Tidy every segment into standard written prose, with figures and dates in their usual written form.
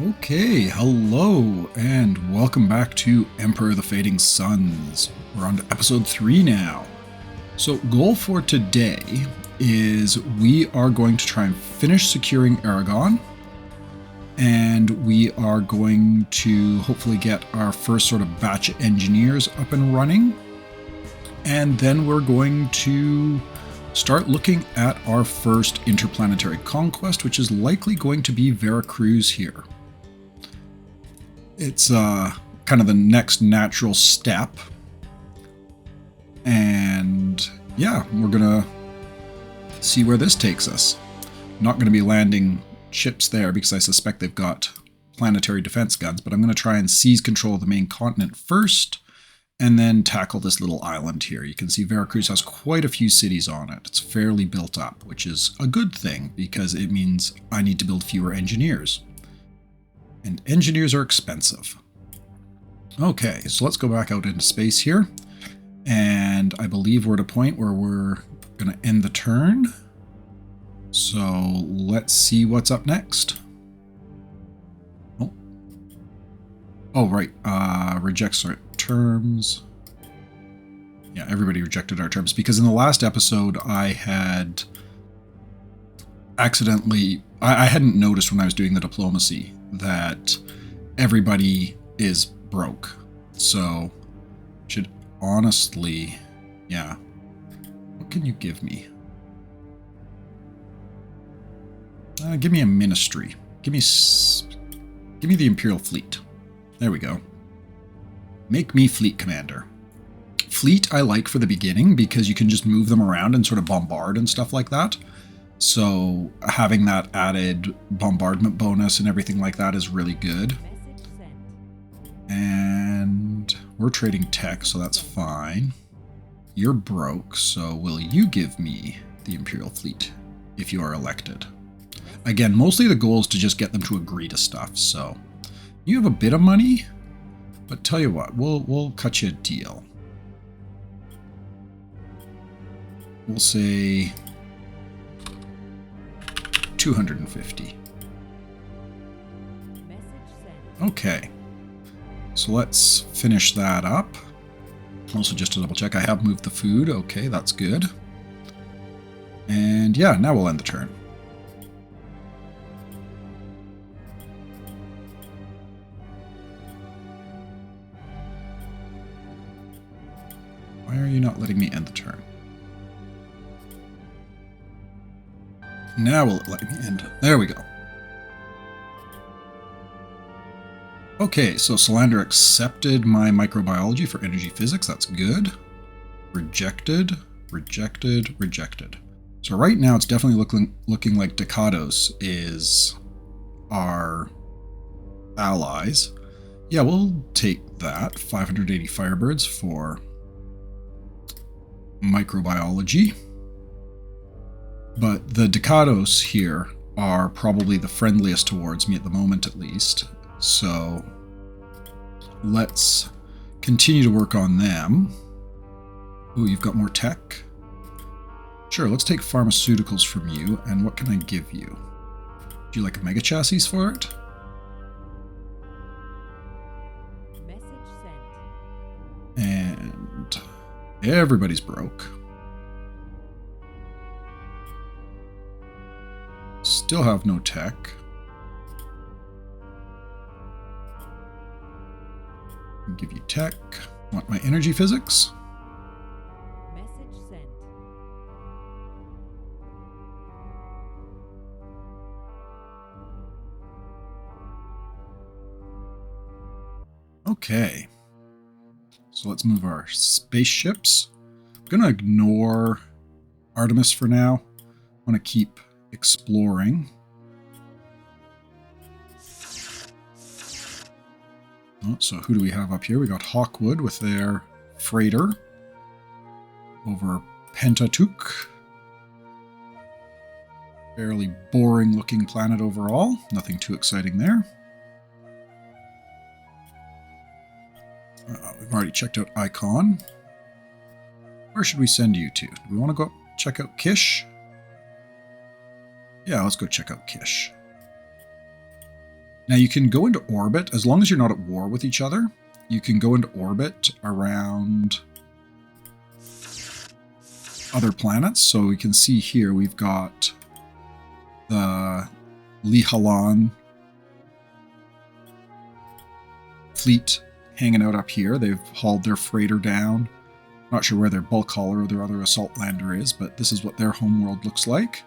Okay, hello, and welcome back to Emperor of the Fading Suns. We're on to episode 3 now. So, goal for today is we are going to try and finish securing Aragon, and we are going to hopefully get our first sort of batch of engineers up and running, and then we're going to start looking at our first interplanetary conquest, which is likely going to be Veracruz here. It's kind of the next natural step. And yeah, we're going to see where this takes us. Not going to be landing ships there because I suspect they've got planetary defense guns, but I'm going to try and seize control of the main continent first and then tackle this little island here. You can see Veracruz has quite a few cities on it. It's fairly built up, which is a good thing because it means I need to build fewer engineers. And engineers are expensive. Okay, so let's go back out into space here. And I believe we're at a point where we're going to end the turn. So let's see what's up next. Oh right. Rejects our terms. Yeah, everybody rejected our terms because in the last episode I had accidentally... I hadn't noticed when I was doing the diplomacy that everybody is broke. So, should honestly, yeah. What can you give me? Give me a ministry. Give me the Imperial Fleet. There we go. Make me Fleet Commander. Fleet I like for the beginning because you can just move them around and sort of bombard and stuff like that. So having that added bombardment bonus and everything like that is really good. And we're trading tech, so that's fine. You're broke, so will you give me the Imperial Fleet if you are elected? Again, mostly the goal is to just get them to agree to stuff, so you have a bit of money, but tell you what, we'll cut you a deal. We'll say 250. Okay, so let's finish that up. Also, just to double check, I have moved the food. Okay, that's good. And yeah, now we'll end the turn. Why are you not letting me end the turn? Now will it let me end? There we go. Okay, so Solander accepted my microbiology for energy physics. That's good. Rejected, rejected, rejected. So right now it's definitely looking like Ducados is our allies. Yeah, we'll take that. 580 Firebirds for microbiology. But the Ducados here are probably the friendliest towards me at the moment, at least. So let's continue to work on them. Ooh, you've got more tech? Sure, let's take pharmaceuticals from you. And what can I give you? Do you like a mega chassis for it? Message sent. And everybody's broke. Still have no tech. I'll give you tech. Want my energy physics? Message sent. Okay. So let's move our spaceships. I'm going to ignore Artemis for now. I want to keep exploring. Oh, so who do we have up here? We got Hawkwood with their freighter over Pentateuch. Fairly boring looking planet overall. Nothing too exciting there. We've already checked out Icon. Where should we send you to? Do we want to go check out Kish? Yeah, let's go check out Kish. Now you can go into orbit, as long as you're not at war with each other, you can go into orbit around other planets. So we can see here we've got the Lihalan fleet hanging out up here. They've hauled their freighter down. Not sure where their bulk hauler or their other assault lander is, but this is what their homeworld looks like.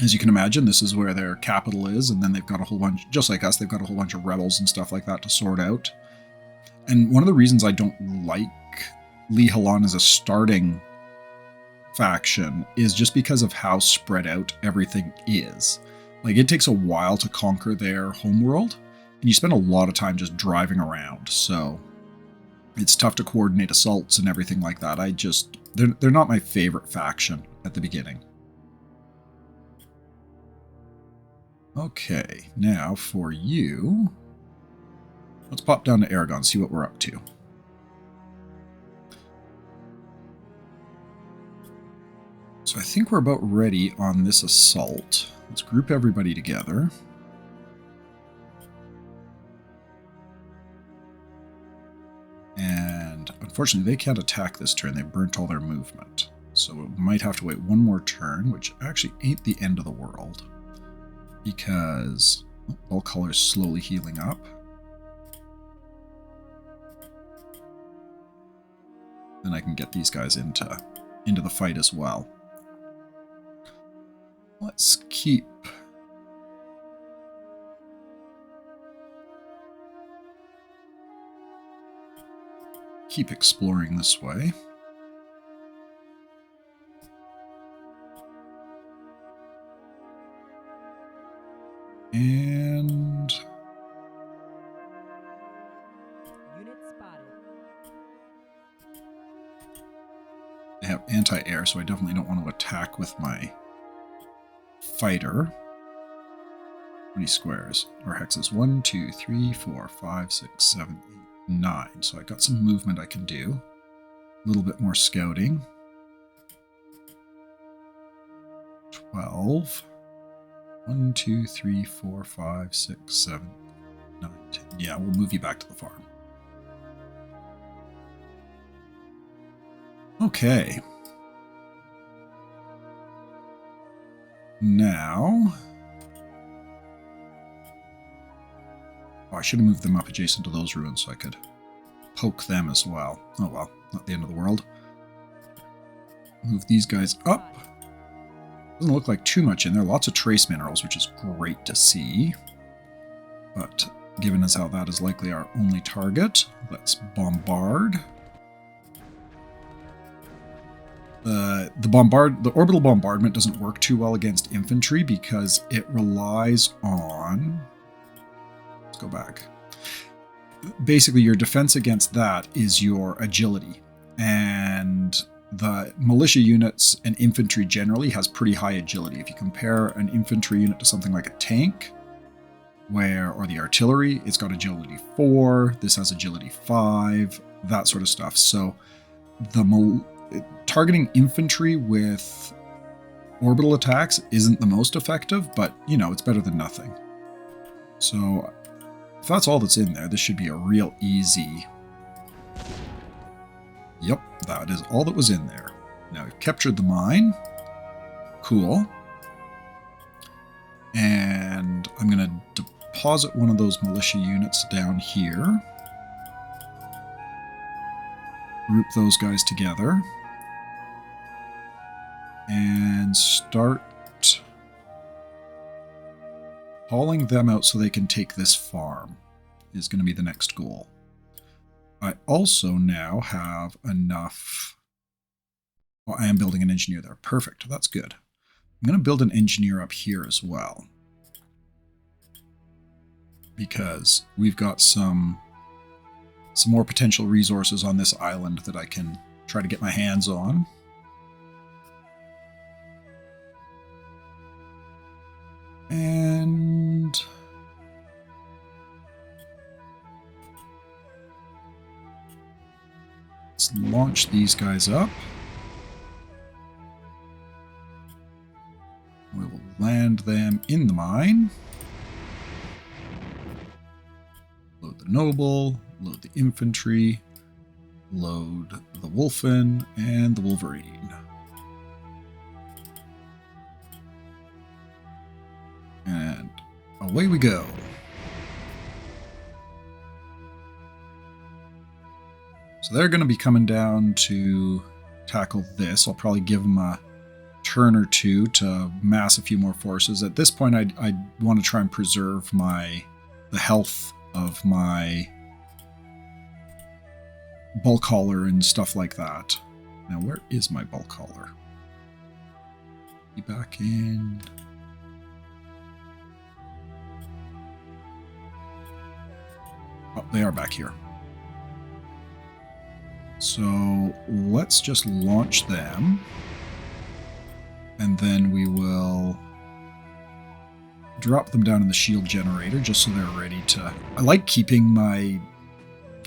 As you can imagine, this is where their capital is, and then they've got a whole bunch, just like us, they've got a whole bunch of rebels and stuff like that to sort out. And one of the reasons I don't like Lihalan as a starting faction is just because of how spread out everything is. Like, it takes a while to conquer their homeworld, and you spend a lot of time just driving around, so it's tough to coordinate assaults and everything like that. They're not my favorite faction at the beginning. Okay, now for you, let's pop down to Aragon, see what we're up to. So I think we're about ready on this assault. Let's group everybody together. And unfortunately, they can't attack this turn. They burnt all their movement. So we might have to wait one more turn, which actually ain't the end of the world. Because all colors slowly healing up. Then I can get these guys into the fight as well. Let's keep exploring this way. And Unit spotted. I have anti-air, so I definitely don't want to attack with my fighter. How many squares or hexes? 1, 2, 3, 4, 5, 6, 7, 8, 9. So I got some movement I can do. A little bit more scouting. 12. 1, 2, 3, 4, 5, 6, 7, 9, 10. Yeah, we'll move you back to the farm. Okay. Now... oh, I should have moved them up adjacent to those ruins so I could poke them as well. Oh well, not the end of the world. Move these guys up. Doesn't look like too much in there. Lots of trace minerals, which is great to see. But given as how that is likely our only target, let's bombard. The orbital bombardment doesn't work too well against infantry because it relies on... let's go back. Basically, your defense against that is your agility. And the militia units and infantry generally has pretty high agility. If you compare an infantry unit to something like a tank, or the artillery, it's got agility 4, this has agility 5, that sort of stuff. So targeting infantry with orbital attacks isn't the most effective, but, you know, it's better than nothing. So if that's all that's in there, this should be a real easy... Yep, that is all that was in there. Now we've captured the mine. Cool. And I'm going to deposit one of those militia units down here. Group those guys together. And start hauling them out so they can take this farm is going to be the next goal. I also now have enough... well, I am building an engineer there. Perfect. That's good. I'm going to build an engineer up here as well. Because we've got some more potential resources on this island that I can try to get my hands on. And... let's launch these guys up. We will land them in the mine. the noble, load the infantry, load the wolfen, and the wolverine. And away we go. So they're going to be coming down to tackle this. I'll probably give them a turn or two to mass a few more forces. At this point, I want to try and preserve the health of my bulk hauler and stuff like that. Now, where is my bulk hauler? Be back in. Oh, they are back here. So let's just launch them. And then we will drop them down in the shield generator just so they're ready to... I like keeping my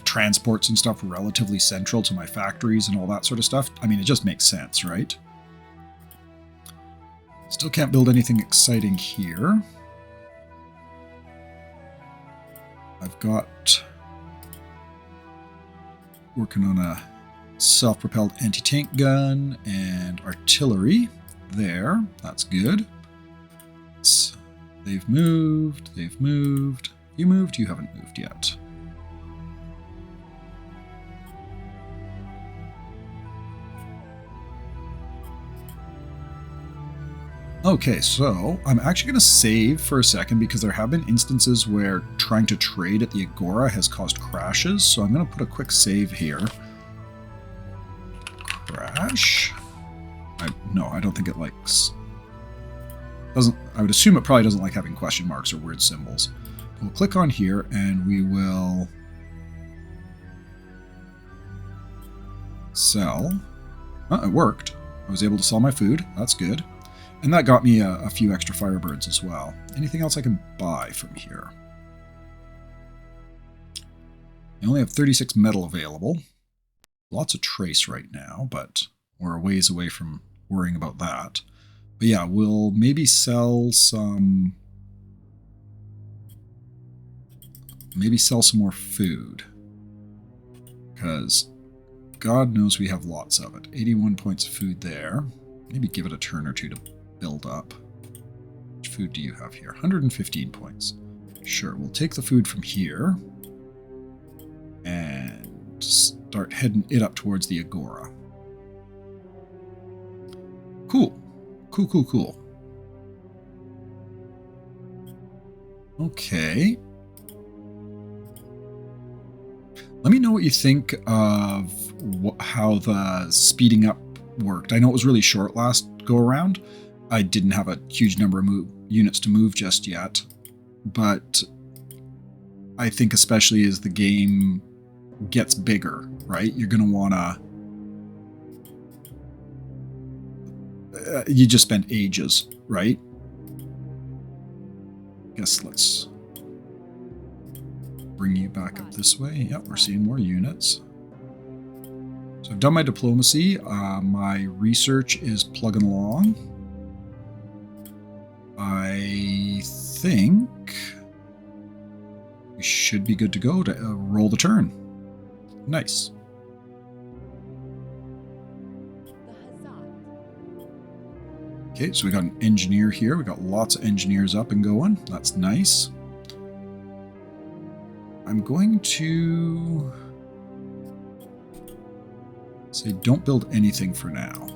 transports and stuff relatively central to my factories and all that sort of stuff. I mean, it just makes sense, right? Still can't build anything exciting here. I've got... working on a self-propelled anti-tank gun and artillery there. That's good. They've moved. They've moved. You moved? You haven't moved yet. Okay, so I'm actually going to save for a second because there have been instances where trying to trade at the Agora has caused crashes. So I'm going to put a quick save here. Crash. No, I don't think it likes... doesn't. I would assume it probably doesn't like having question marks or weird symbols. We'll click on here and we will sell. It worked. I was able to sell my food. That's good. And that got me a few extra Firebirds as well. Anything else I can buy from here? I only have 36 metal available. Lots of trace right now, but we're a ways away from worrying about that. But yeah, we'll maybe sell some... maybe sell some more food. Because God knows we have lots of it. 81 points of food there. Maybe give it a turn or two to build up. Which food do you have here? 115 points. Sure, we'll take the food from here and start heading it up towards the Agora. Cool. Cool, cool, cool. Okay. Let me know what you think of how the speeding up worked. I know it was really short last go around. I didn't have a huge number of units to move just yet, but I think especially as the game gets bigger, right? You're going to want to... you just spend ages, right? Guess let's bring you back up this way. Yep, we're seeing more units. So I've done my diplomacy. My research is plugging along. I think we should be good to go to roll the turn. Nice. Okay, so we got an engineer here. We got lots of engineers up and going. That's nice. I'm going to say don't build anything for now.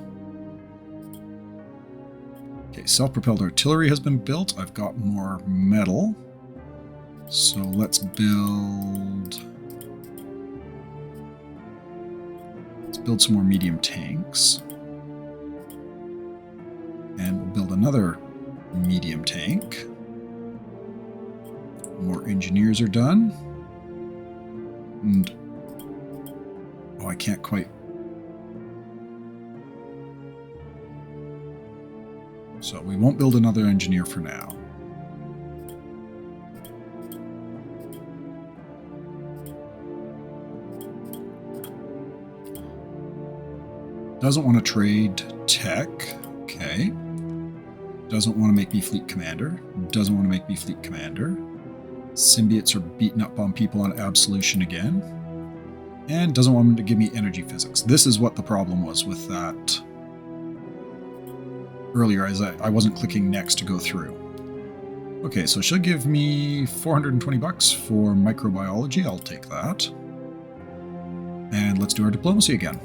Okay, self-propelled artillery has been built. I've got more metal. So let's build some more medium tanks. And we'll build another medium tank. More engineers are done. And oh, I can't quite. So we won't build another engineer for now. Doesn't want to trade tech. Okay. Doesn't want to make me fleet commander. Doesn't want to make me fleet commander. Symbiotes are beating up on people on Absolution again. And doesn't want them to give me energy physics. This is what the problem was with that earlier, as I wasn't clicking next to go through. Okay, so she'll give me 420 bucks for microbiology. I'll take that. And let's do our diplomacy again.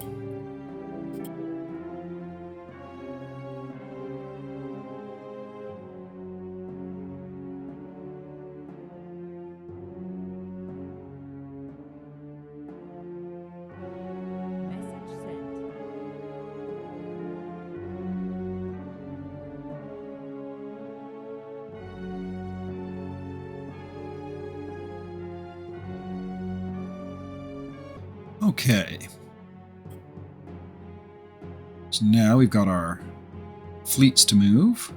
Message sent. Okay. So now we've got our fleets to move.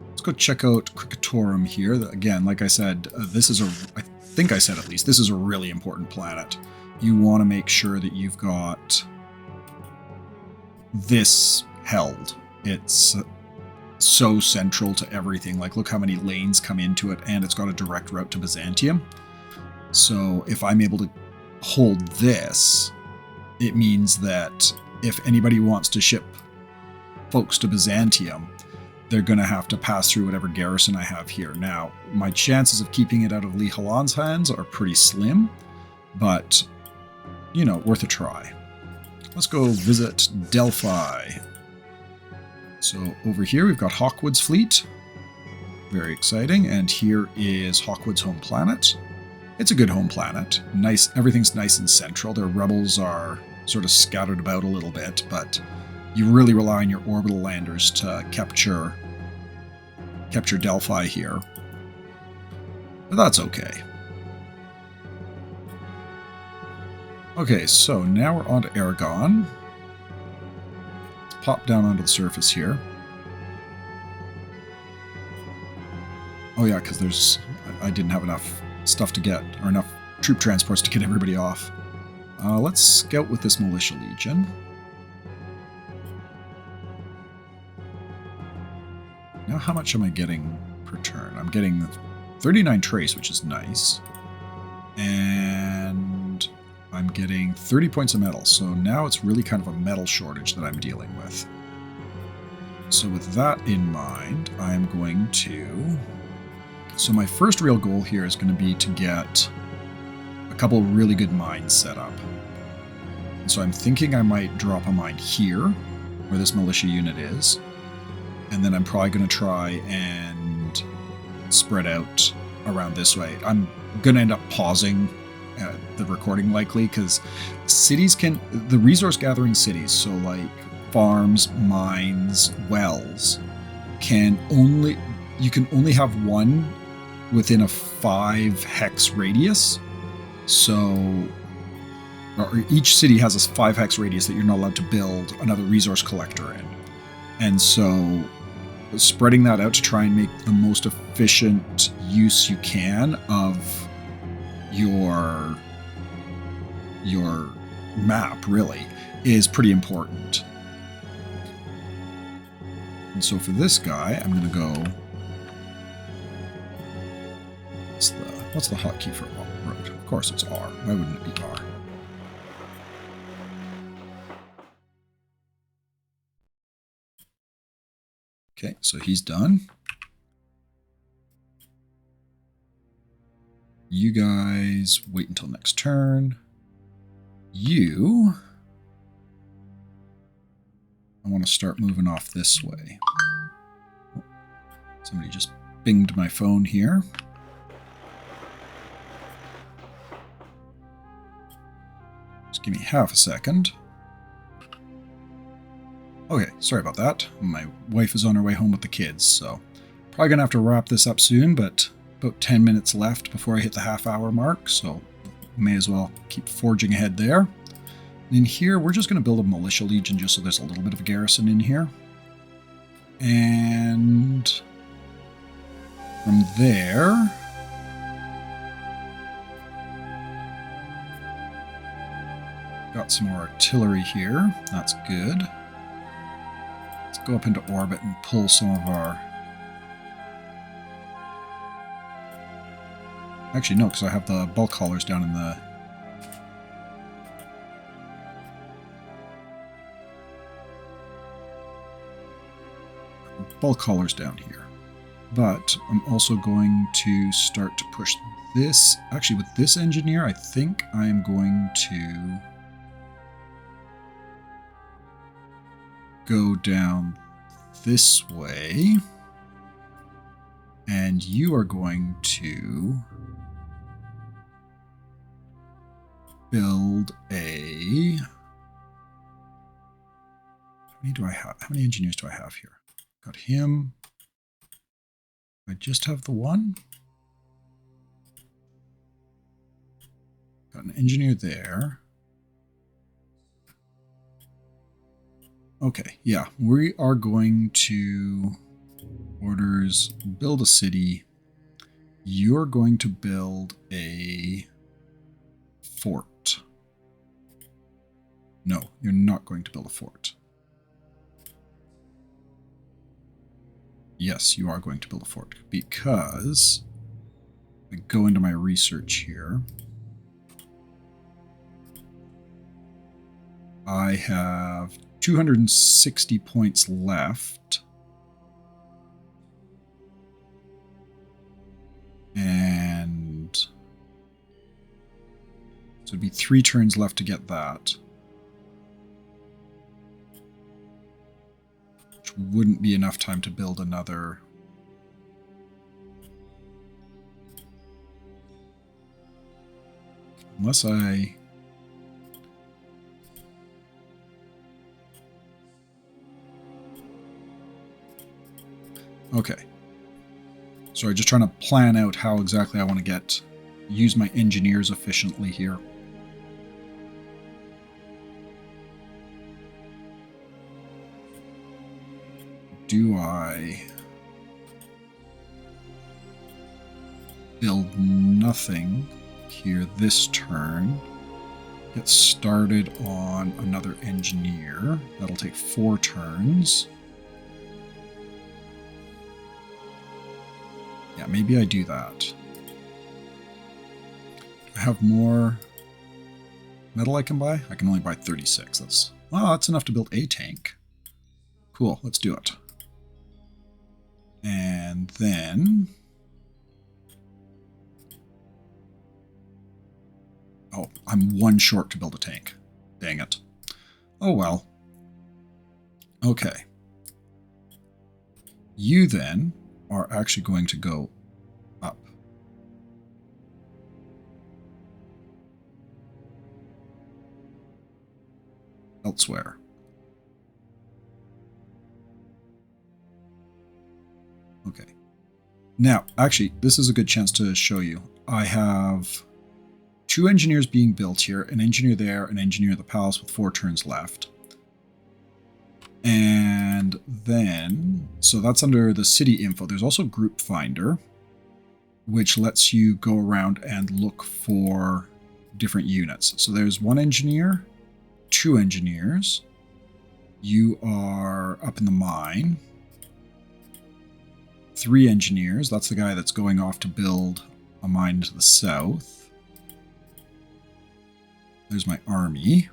Let's go check out Cricatorum here. Again, like I said, this is I think I said at least, this is a really important planet. You want to make sure that you've got this held. It's so central to everything. Like, look how many lanes come into it, and it's got a direct route to Byzantium. So if I'm able to hold this, it means that if anybody wants to ship folks to Byzantium, they're going to have to pass through whatever garrison I have here. Now, my chances of keeping it out of Li Halan's hands are pretty slim, but, you know, worth a try. Let's go visit Delphi. So over here we've got Hawkwood's fleet. Very exciting. And here is Hawkwood's home planet. It's a good home planet. Nice, everything's nice and central. Their rebels are sort of scattered about a little bit, but you really rely on your orbital landers to capture Delphi here. But that's okay. Okay, so now we're on to Aragon. Let's pop down onto the surface here. Oh yeah, because I didn't have enough stuff to get, or enough troop transports to get everybody off. Let's scout with this militia legion. Now how much am I getting per turn? I'm getting 39 trace, which is nice. And I'm getting 30 points of metal. So now it's really kind of a metal shortage that I'm dealing with. So with that in mind, I'm going to... So my first real goal here is going to be to get a couple really good mines set up. And so I'm thinking I might drop a mine here, where this militia unit is. And then I'm probably going to try and spread out around this way. I'm going to end up pausing the recording likely, because cities can... The resource gathering cities, so like farms, mines, wells, can only... You can only have one within a 5 hex radius. So, or each city has a 5 hex radius that you're not allowed to build another resource collector in. And so spreading that out to try and make the most efficient use you can of your map, really, is pretty important. And so for this guy, I'm going to go... What's the hotkey for road? Of course it's R. Why wouldn't it be R? Okay, so he's done. You guys wait until next turn. You... I want to start moving off this way. Somebody just binged my phone here. Just give me half a second. Okay, sorry about that. My wife is on her way home with the kids, so probably gonna have to wrap this up soon, but about 10 minutes left before I hit the half-hour mark, so may as well keep forging ahead there. And in here, we're just gonna build a militia legion just so there's a little bit of a garrison in here. And from there... Got some more artillery here. That's good. Let's go up into orbit and pull some of our Actually, no, because I have the bulk haulers down in the... bulk haulers down here. But I'm also going to start to push this. Actually, with this engineer, I think I am going to go down this way. And you are going to build a... How many do I have? How many engineers do I have here? Got him. I just have the one. Got an engineer there. Okay, yeah, we are going to orders, build a city. You're going to build a fort. No, you're not going to build a fort. Yes, you are going to build a fort because I go into my research here. I have 260 points left. And so it'd be 3 turns left to get that. Which wouldn't be enough time to build another. Unless I... Okay. Sorry, just trying to plan out how exactly I want to use my engineers efficiently here. Do I build nothing here this turn? Get started on another engineer. That'll take 4 turns. Yeah, maybe I do that. Do I have more metal I can buy? I can only buy 36. That's enough to build a tank. Cool, let's do it. And then... Oh, I'm 1 short to build a tank. Dang it. Oh well. Okay. You then are actually going to go up. Elsewhere. Okay. Now, actually, this is a good chance to show you. I have 2 engineers being built here, an engineer there, an engineer at the palace with 4 turns left. And then, so that's under the city info. There's also Group Finder, which lets you go around and look for different units. So there's 1 engineer, 2 engineers. You are up in the mine. 3 engineers. That's the guy that's going off to build a mine to the south. There's my army.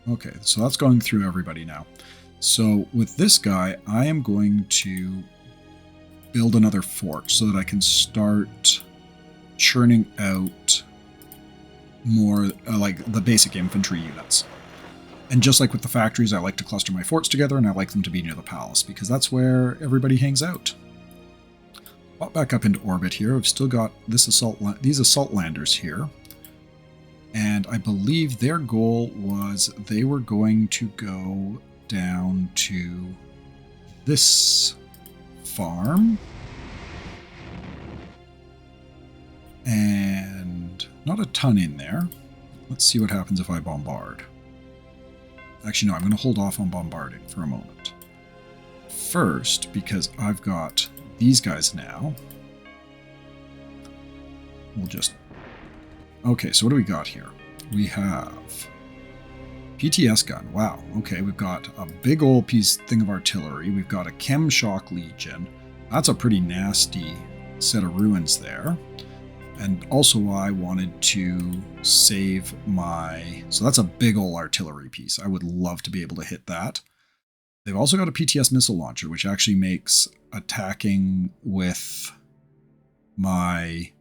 Okay, so that's going through everybody now. So with this guy, I am going to build another fort so that I can start churning out more like the basic infantry units. And just like with the factories, I like to cluster my forts together, and I like them to be near the palace because that's where everybody hangs out. Pop back up into orbit here. I've still got these assault landers here. And I believe their goal was they were going to go down to this farm. And not a ton in there. Let's see what happens if I bombard. Actually, no, I'm going to hold off on bombarding for a moment. First, because I've got these guys now, we'll just... Okay, so what do we got here? We have PTS gun. Wow. Okay, we've got a big old thing of artillery. We've got a Chem Shock Legion. That's a pretty nasty set of ruins there. And also I wanted to save my... So that's a big old artillery piece. I would love to be able to hit that. They've also got a PTS missile launcher, which actually makes attacking with my...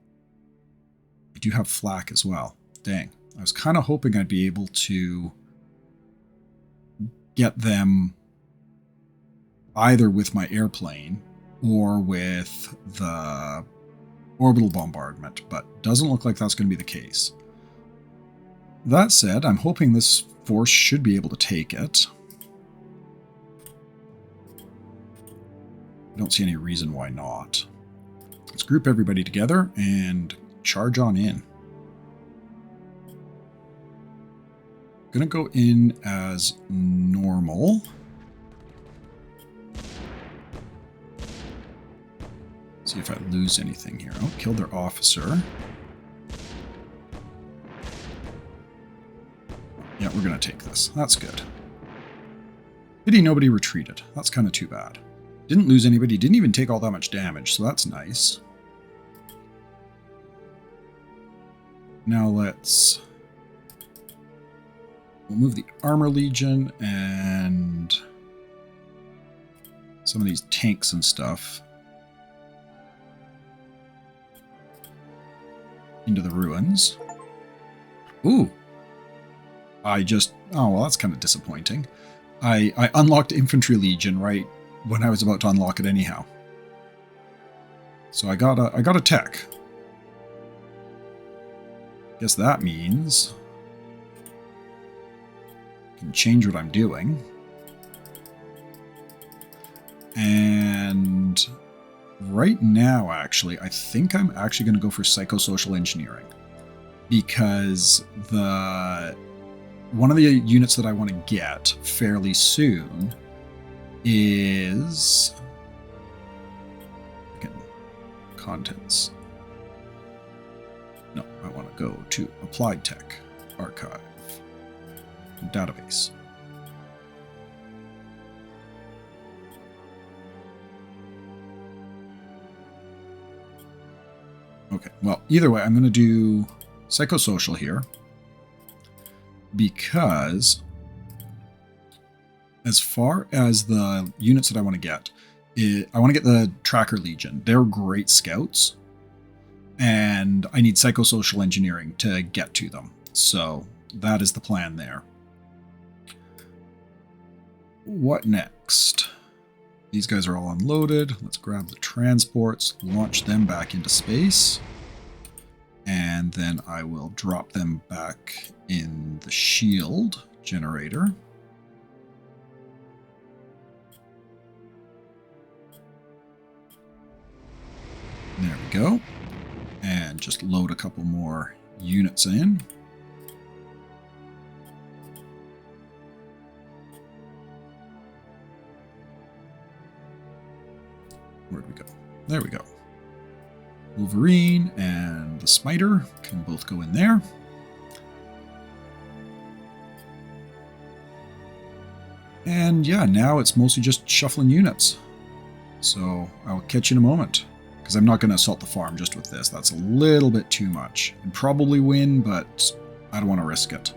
I do have flak as well. Dang. I was kind of hoping I'd be able to get them either with my airplane or with the orbital bombardment, but doesn't look like that's going to be the case. That said, I'm hoping this force should be able to take it. I don't see any reason why not. Let's group everybody together and charge on in. Gonna go in as normal. See if I lose anything here. Oh, killed their officer. Yeah, we're gonna take this. That's good. Pity nobody retreated. That's kind of too bad. Didn't lose anybody. Didn't even take all that much damage, so that's nice. Now we'll move the Armor Legion and some of these tanks and stuff into the ruins. Ooh. Oh, well, that's kind of disappointing. I unlocked Infantry Legion right when I was about to unlock it anyhow. So I got a tech. Guess that means I can change what I'm doing. And right now, actually, I think I'm actually going to go for psychosocial engineering, because one of the units that I want to get fairly soon is contents. No, I want to go to Applied Tech, Archive, Database. Okay, well, either way, I'm going to do psychosocial here, because as far as the units that I want to get, I want to get the Tracker Legion. They're great scouts, and I need psychosocial engineering to get to them. So that is the plan there. What next? These guys are all unloaded. Let's grab the transports, launch them back into space, and then I will drop them back in the shield generator. There we go. And just load a couple more units in. Where'd we go? There we go. Wolverine and the Smiter can both go in there. And yeah, now it's mostly just shuffling units. So I'll catch you in a moment, because I'm not going to assault the farm just with this. That's a little bit too much. I'd probably win, but I don't want to risk it.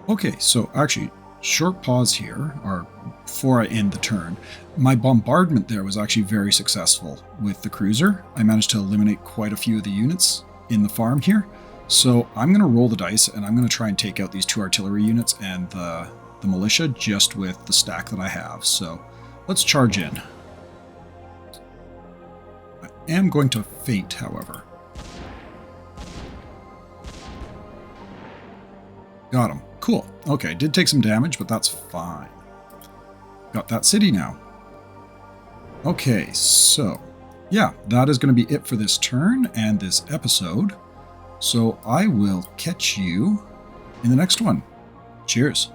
Okay, so actually, short pause here, or before I end the turn. My bombardment there was actually very successful with the cruiser. I managed to eliminate quite a few of the units in the farm here. So I'm going to roll the dice, and I'm going to try and take out these 2 artillery units and the militia just with the stack that I have. So let's charge in. I am going to feint, however. Got him. Cool. Okay, did take some damage, but that's fine. Got that city now. Okay, so yeah, that is going to be it for this turn and this episode. So I will catch you in the next one. Cheers.